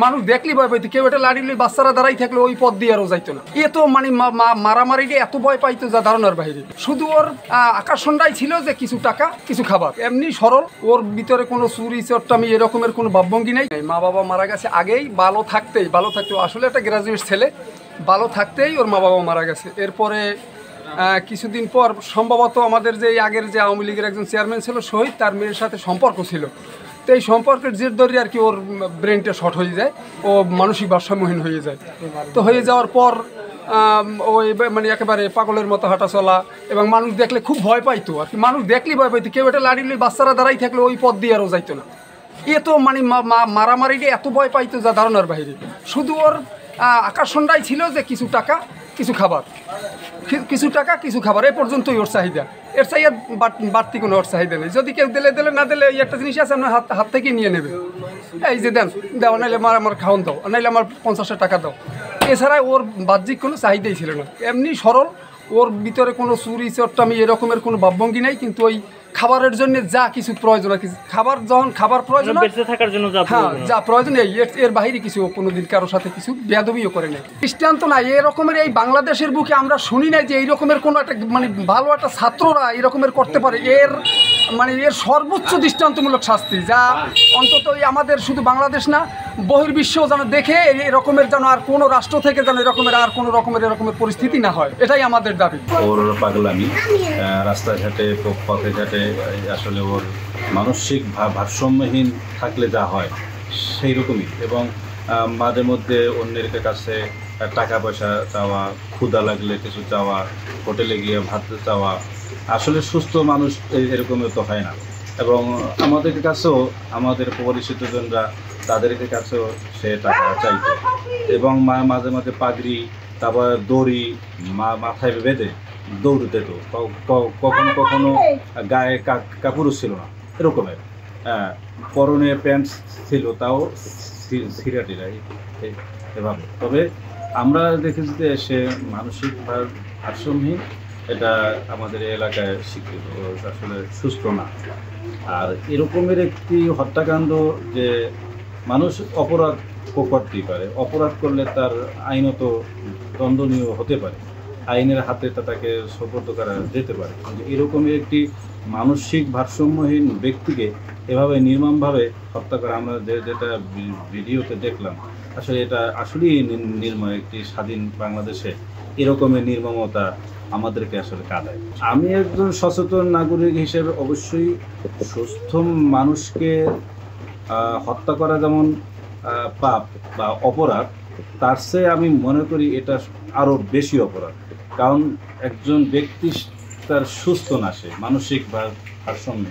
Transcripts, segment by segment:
মানুষ দেখলি ভয় পাইতো, কেউ এটা লাড়ি লই বাচ্চারা দাঁড়াই থাকলে ওই পথ দিয়ে আরও যাইতো না। এ তো মানে মারামারিকে এত ভয় পাইতো যা ধারণার বাইরে। শুধু ওর আকর্ষণটাই ছিল যে কিছু টাকা কিছু খাবার, এমনি সরল, ওর ভিতরে কোনো চুরি চট্টামি এরকমের কোনো ভাবভঙ্গি নেই। মা বাবা মারা গেছে আগেই, ভালো থাকতে আসলে একটা গ্রাজুয়েট ছেলে, ভালো থাকতেই ওর মা বাবা মারা গেছে। এরপরে কিছুদিন পর সম্ভবত আমাদের যে আগের যে আওয়ামী লীগের একজন চেয়ারম্যান ছিল শহীদ, তার মেয়ের সাথে সম্পর্ক ছিল। তো এই সম্পর্কের জের ধরে আর কি ওর ব্রেনটা শর্ট হয়ে যায়, ও মানসিক ভারসাম্যহীন হয়ে যায়। তো হয়ে যাওয়ার পর ওই মানে একেবারে পাগলের মতো হাঁটা চলা, এবং মানুষ দেখলে খুব ভয় পাইতো আর কি। মানুষ দেখলেই ভয় পাইতো, কেউ এটা লাড়ি লই বাচ্চারা দাঁড়াই থাকলে ওই পথ দিয়ে আরও যাইতো না। এ তো মানে মারামারিকে এত ভয় পাইতো যা ধারণার বাইরে। শুধু ওর আকর্ষণটাই ছিল যে কিছু টাকা কিছু খাবার, কিছু টাকা কিছু খাবার, এই পর্যন্তই ওর চাহিদা। এর চাহিদা বাড়তি কোনো ওর চাহিদা নেই। যদি কেউ দিলে না দিলে এই একটা জিনিস আছে, আপনার হাত থেকে নিয়ে নেবে, এই যে দেন দাও, নাইলে আমার খাওয়ান দাও, নাইলে আমার 50 টাকা দাও। এছাড়া ওর বাহ্যিক কোনো চাহিদাই ছিল না, এমনি সরল, ওর ভিতরে কোনো চুরি চট্টামি এরকমের কোনো ভাবভঙ্গি নাই। কিন্তু ওই খাবারের জন্য যা কিছু প্রয়োজন, খাবার যখন খাবার প্রয়োজন, বেঁচে থাকার জন্য যা প্রয়োজন এর বাইরে কিছু কোনোদিন কারোর সাথে কিছু বেয়াদবিও করে নাই। দৃষ্টান্ত নাই এরকমের এই বাংলাদেশের বুকে আমরা শুনি নাই যে এইরকমের কোনো একটা মানে ভালো একটা ছাত্ররা এরকমের করতে পারে। এর সর্বোচ্চ দৃষ্টান্তমূলক শাস্তি, যা অন্তত আমাদের শুধু বাংলাদেশ না, বহির্বিশ্বেও যেন দেখে এরকমের যেন আর কোনো রাষ্ট্র থেকে যেন এরকমের আর কোনো রকমের পরিস্থিতি না হয়, এটাই আমাদের দাবি। ওর পাগলামি রাস্তাঘাটে পথে ঘাটে আসলে ওর মানসিক ভারসাম্যহীন থাকলে যা হয় সেই রকমই, এবং মাঝে মধ্যে অন্যের কাছে টাকা পয়সা চাওয়া, ক্ষুধা লাগলে কিছু চাওয়া, হোটেলে গিয়ে ভাত চাওয়া। আসলে সুস্থ মানুষ এরকমের তো হয় না। এবং আমাদের কাছেও, আমাদের পরিচিতজনরা তাদেরকে কাছেও সে টাকা চাইতো, এবং মাঝে মাঝে পাগড়ি, তারপর দড়ি মাথায় বেঁধে দৌড় দিত। কখনো কখনো গায়ে কাপড়ও ছিল না এরকমের, পরনে প্যান্ট ছিল তাও সিরাটিরা এভাবে। তবে আমরা দেখেছি যে সে মানসিক ভারসাম্যহীন, এটা আমাদের এলাকায় স্বীকৃত, আসলে সুস্থ না। আর এরকমের একটি হত্যাকাণ্ড যে মানুষ অপরাধ করতেই পারে, অপরাধ করলে তার আইনত দণ্ডনীয় হতে পারে, আইনের হাতে তাকে সোপর্দ করা যেতে পারে। কিন্তু এরকমই একটি মানসিক ভারসাম্যহীন ব্যক্তিকে এভাবে নির্মমভাবে হত্যা করা, আমরা যেটা ভিডিওতে দেখলাম, আসলে এটা আসলেই নির্মম। একটি স্বাধীন বাংলাদেশে এরকমের নির্মমতা আমাদেরকে আসলে কাঁদায়। আমি একজন সচেতন নাগরিক হিসেবে অবশ্যই সুস্থ মানুষকে হত্যা করা যেমন পাপ বা অপরাধ, তার চেয়ে আমি মনে করি এটা আরও বেশি অপরাধ। কারণ একজন ব্যক্তি তার সুস্থ না, সে মানসিক ভারসাম্য।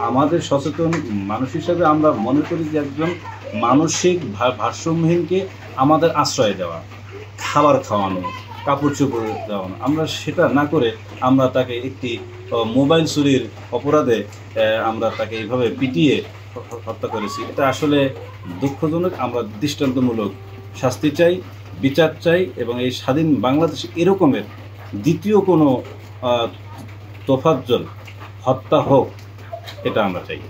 আমাদের সচেতন মানুষ হিসেবে আমরা মনে করি যে একজন মানসিক ভারসাম্যহীনকে আমাদের আশ্রয় দেওয়া, খাবার খাওয়ানো, কাপড় চোপড় দেওয়ানো, আমরা সেটা না করে আমরা তাকে একটি মোবাইল চুরির অপরাধে আমরা তাকে এইভাবে পিটিয়ে হত্যা করেছি। এটা আসলে দুঃখজনক। আমরা দৃষ্টান্তমূলক শাস্তি চাই, বিচার চাই, এবং এই স্বাধীন বাংলাদেশে এরকমের দ্বিতীয় কোনো তোফাজ্জল হত্যা হোক, এটা আমরা চাই।